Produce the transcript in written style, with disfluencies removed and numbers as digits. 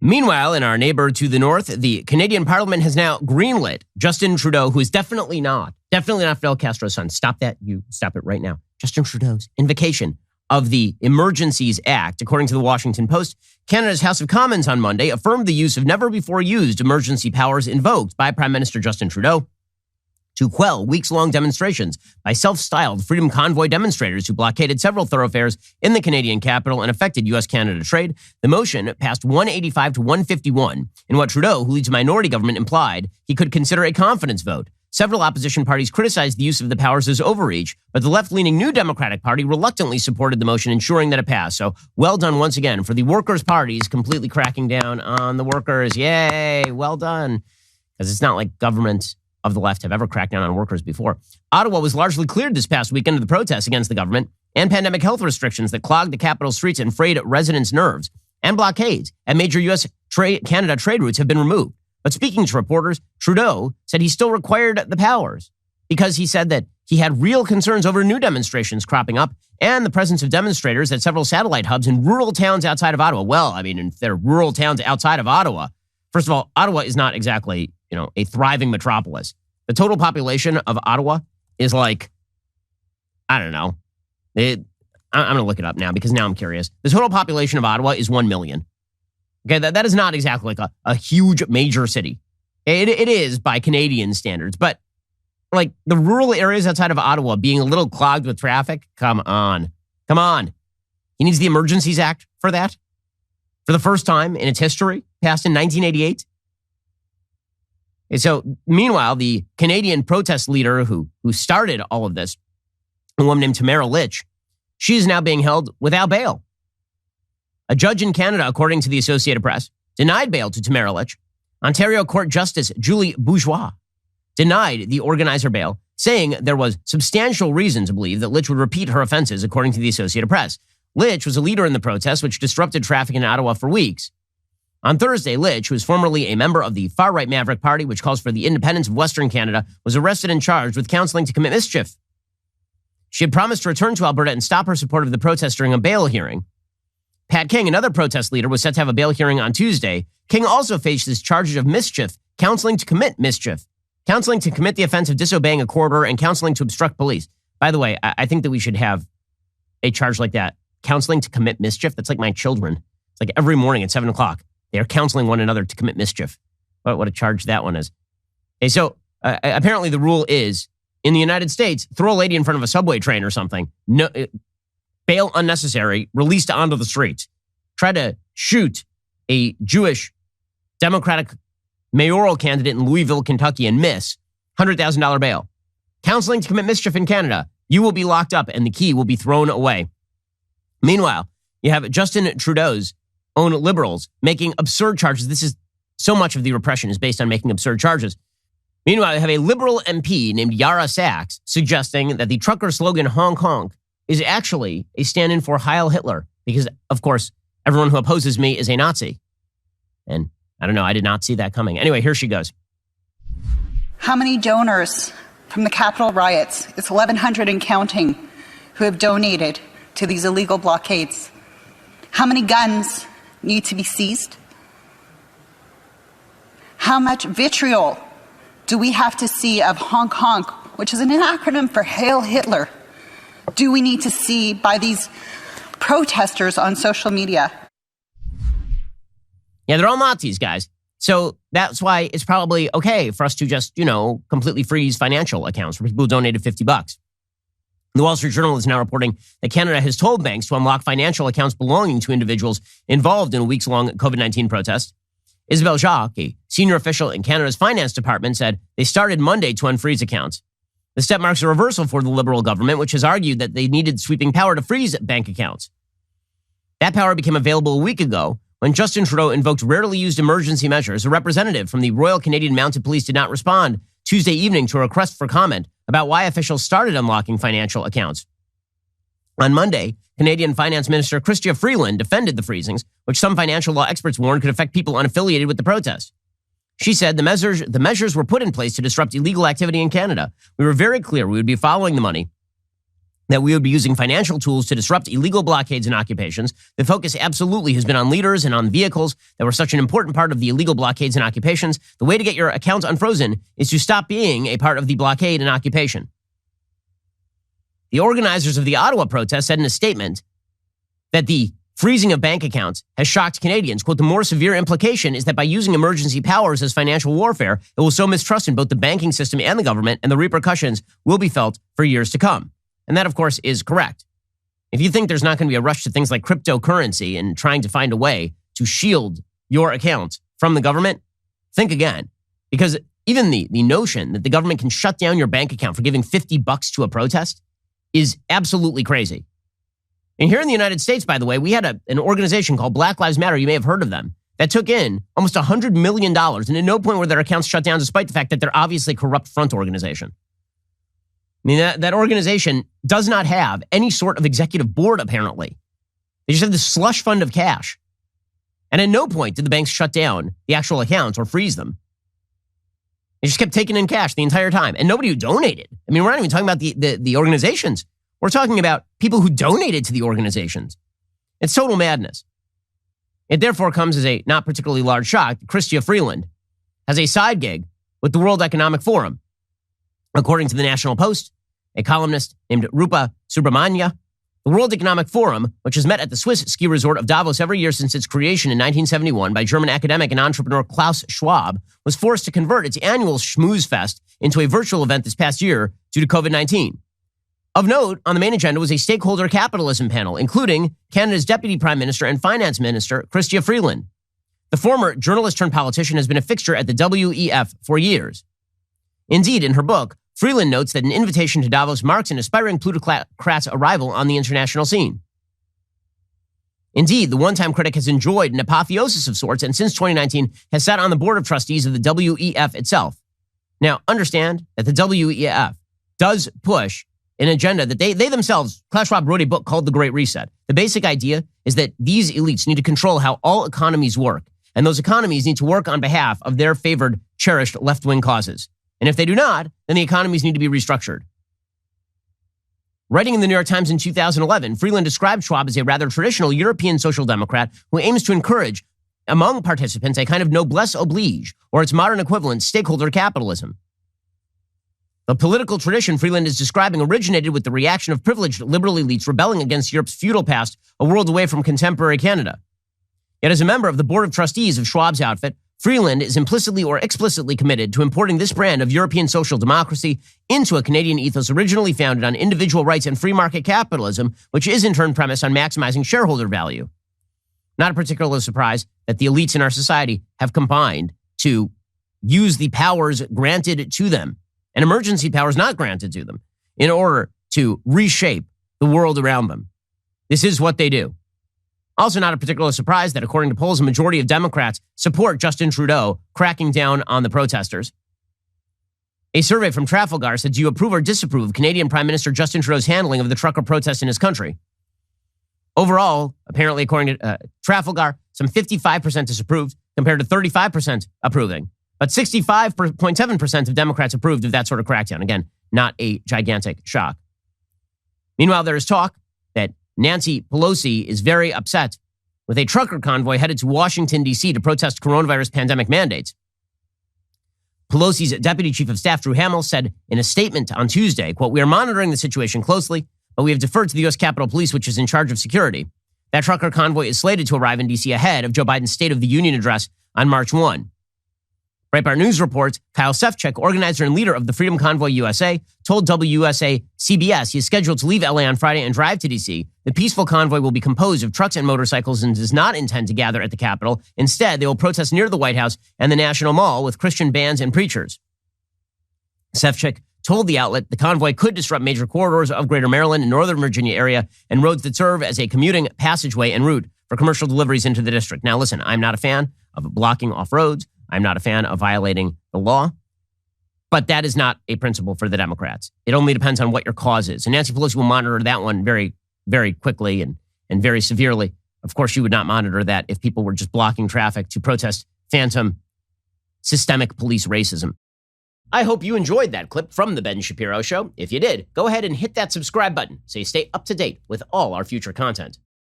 Meanwhile, in our neighbor to the north, the Canadian Parliament has now greenlit Justin Trudeau, who is definitely not Fidel Castro's son. Stop that. You stop it right now. Justin Trudeau's invocation of the Emergencies Act. According to the Washington Post, Canada's House of Commons on Monday affirmed the use of never-before-used emergency powers invoked by Prime Minister Justin Trudeau to quell weeks-long demonstrations by self-styled Freedom Convoy demonstrators who blockaded several thoroughfares in the Canadian capital and affected U.S.-Canada trade. The motion passed 185 to 151 in what Trudeau, who leads a minority government, implied he could consider a confidence vote. Several opposition parties criticized the use of the powers as overreach, but the left-leaning New Democratic Party reluctantly supported the motion, ensuring that it passed. So well done once again for the workers' parties completely cracking down on the workers. Yay, well done. Because it's not like government of the left have ever cracked down on workers before. Ottawa was largely cleared this past weekend of the protests against the government and pandemic health restrictions that clogged the capital streets and frayed residents' nerves, and blockades at major U.S.-Canada trade routes have been removed. But speaking to reporters, Trudeau said he still required the powers because he said that he had real concerns over new demonstrations cropping up and the presence of demonstrators at several satellite hubs in rural towns outside of Ottawa. Well, I mean, if they're rural towns outside of Ottawa, first of all, Ottawa is not exactly, a thriving metropolis. The total population of Ottawa is like, I don't know. I'm going to look it up now because now I'm curious. The total population of Ottawa is 1 million. Okay, that is not exactly like a huge major city. It is by Canadian standards, but like the rural areas outside of Ottawa being a little clogged with traffic, come on. He needs the Emergencies Act for that. For the first time in its history, passed in 1988. And so, meanwhile, the Canadian protest leader who started all of this, a woman named Tamara Lich, she is now being held without bail. A judge in Canada, according to the Associated Press, denied bail to Tamara Lich. Ontario Court Justice Julie Bourgeois denied the organizer bail, saying there was substantial reason to believe that Lich would repeat her offenses, according to the Associated Press. Lich was a leader in the protests, which disrupted traffic in Ottawa for weeks. On Thursday, Lich, who is formerly a member of the far-right Maverick Party, which calls for the independence of Western Canada, was arrested and charged with counseling to commit mischief. She had promised to return to Alberta and stop her support of the protests during a bail hearing. Pat King, another protest leader, was set to have a bail hearing on Tuesday. King also faces charges of mischief, counseling to commit mischief, counseling to commit the offense of disobeying a court order, and counseling to obstruct police. By the way, I think that we should have a charge like that. Counseling to commit mischief. That's like my children. It's like every morning at 7 o'clock, they are counseling one another to commit mischief. What a charge that one is. Okay, so apparently the rule is, in the United States, throw a lady in front of a subway train or something. No, bail unnecessary, released onto the streets. Try to shoot a Jewish Democratic mayoral candidate in Louisville, Kentucky, and miss $100,000 bail. Counseling to commit mischief in Canada. You will be locked up and the key will be thrown away. Meanwhile, you have Justin Trudeau's own Liberals making absurd charges. This is so much of the repression is based on making absurd charges. Meanwhile, you have a Liberal MP named Yara Sachs suggesting that the trucker slogan Honk Honk is actually a stand-in for Heil Hitler because, of course, everyone who opposes me is a Nazi. And I don't know, I did not see that coming. Anyway, here she goes. How many donors from the Capitol riots, it's 1,100 and counting, who have donated to these illegal blockades? How many guns need to be seized? How much vitriol do we have to see of Honk Honk, which is an acronym for Heil Hitler, do we need to see by these protesters on social media? Yeah, they're all Nazis, guys. So that's why it's probably okay for us to just, completely freeze financial accounts for people who donated $50. The Wall Street Journal is now reporting that Canada has told banks to unlock financial accounts belonging to individuals involved in a weeks-long COVID-19 protest. Isabelle Jacques, a senior official in Canada's finance department, said they started Monday to unfreeze accounts. The step marks a reversal for the Liberal government, which has argued that they needed sweeping power to freeze bank accounts. That power became available a week ago when Justin Trudeau invoked rarely used emergency measures. A representative from the Royal Canadian Mounted Police did not respond Tuesday evening to a request for comment about why officials started unlocking financial accounts. On Monday, Canadian Finance Minister Chrystia Freeland defended the freezings, which some financial law experts warned could affect people unaffiliated with the protest. She said the measures were put in place to disrupt illegal activity in Canada. We were very clear we would be following the money that we would be using financial tools to disrupt illegal blockades and occupations. The focus absolutely has been on leaders and on vehicles that were such an important part of the illegal blockades and occupations. The way to get your accounts unfrozen is to stop being a part of the blockade and occupation. The organizers of the Ottawa protest said in a statement that the freezing of bank accounts has shocked Canadians. Quote, the more severe implication is that by using emergency powers as financial warfare, it will sow mistrust in both the banking system and the government, and the repercussions will be felt for years to come. And that, of course, is correct. If you think there's not going to be a rush to things like cryptocurrency and trying to find a way to shield your account from the government, think again. Because even the notion that the government can shut down your bank account for giving $50 to a protest is absolutely crazy. And here in the United States, by the way, we had an organization called Black Lives Matter, you may have heard of them, that took in almost $100 million, and at no point were their accounts shut down, despite the fact that they're obviously a corrupt front organization. I mean, that organization does not have any sort of executive board, apparently. They just have this slush fund of cash. And at no point did the banks shut down the actual accounts or freeze them. They just kept taking in cash the entire time. And nobody who donated. I mean, we're not even talking about the organizations. We're talking about people who donated to the organizations. It's total madness. It therefore comes as a not particularly large shock that Chrystia Freeland has a side gig with the World Economic Forum. According to the National Post, a columnist named Rupa Subramanya, the World Economic Forum, which has met at the Swiss ski resort of Davos every year since its creation in 1971 by German academic and entrepreneur Klaus Schwab, was forced to convert its annual schmooze fest into a virtual event this past year due to COVID-19. Of note, on the main agenda was a stakeholder capitalism panel, including Canada's Deputy Prime Minister and Finance Minister, Chrystia Freeland. The former journalist-turned-politician has been a fixture at the WEF for years. Indeed, in her book, Freeland notes that an invitation to Davos marks an aspiring plutocrat's arrival on the international scene. Indeed, the one-time critic has enjoyed an apotheosis of sorts and since 2019 has sat on the board of trustees of the WEF itself. Now, understand that the WEF does push an agenda that they themselves, Klaus Schwab wrote a book called The Great Reset. The basic idea is that these elites need to control how all economies work, and those economies need to work on behalf of their favored, cherished left-wing causes. And if they do not, then the economies need to be restructured. Writing in the New York Times in 2011, Freeland described Schwab as a rather traditional European social democrat who aims to encourage among participants a kind of noblesse oblige, or its modern equivalent, stakeholder capitalism. The political tradition Freeland is describing originated with the reaction of privileged liberal elites rebelling against Europe's feudal past, a world away from contemporary Canada. Yet as a member of the board of trustees of Schwab's outfit, Freeland is implicitly or explicitly committed to importing this brand of European social democracy into a Canadian ethos originally founded on individual rights and free market capitalism, which is in turn premised on maximizing shareholder value. Not a particular surprise that the elites in our society have combined to use the powers granted to them, and emergency powers not granted to them, in order to reshape the world around them. This is what they do. Also not a particular surprise that, according to polls, a majority of Democrats support Justin Trudeau cracking down on the protesters. A survey from Trafalgar said, do you approve or disapprove of Canadian Prime Minister Justin Trudeau's handling of the trucker protest in his country? Overall, apparently according to Trafalgar, some 55% disapproved compared to 35% approving. But 65.7% of Democrats approved of that sort of crackdown. Again, not a gigantic shock. Meanwhile, there is talk that Nancy Pelosi is very upset with a trucker convoy headed to Washington, D.C. to protest coronavirus pandemic mandates. Pelosi's Deputy Chief of Staff, Drew Hamill, said in a statement on Tuesday, quote, we are monitoring the situation closely, but we have deferred to the U.S. Capitol Police, which is in charge of security. That trucker convoy is slated to arrive in D.C. ahead of Joe Biden's State of the Union address on March 1. Breitbart News reports Kyle Sefcik, organizer and leader of the Freedom Convoy USA, told WUSA CBS he is scheduled to leave LA on Friday and drive to D.C. The peaceful convoy will be composed of trucks and motorcycles and does not intend to gather at the Capitol. Instead, they will protest near the White House and the National Mall with Christian bands and preachers. Sefcik told the outlet the convoy could disrupt major corridors of Greater Maryland and Northern Virginia area and roads that serve as a commuting passageway en route for commercial deliveries into the district. Now, listen, I'm not a fan of blocking off roads. I'm not a fan of violating the law, but that is not a principle for the Democrats. It only depends on what your cause is. And Nancy Pelosi will monitor that one very, very quickly and very severely. Of course, she would not monitor that if people were just blocking traffic to protest phantom systemic police racism. I hope you enjoyed that clip from The Ben Shapiro Show. If you did, go ahead and hit that subscribe button so you stay up to date with all our future content.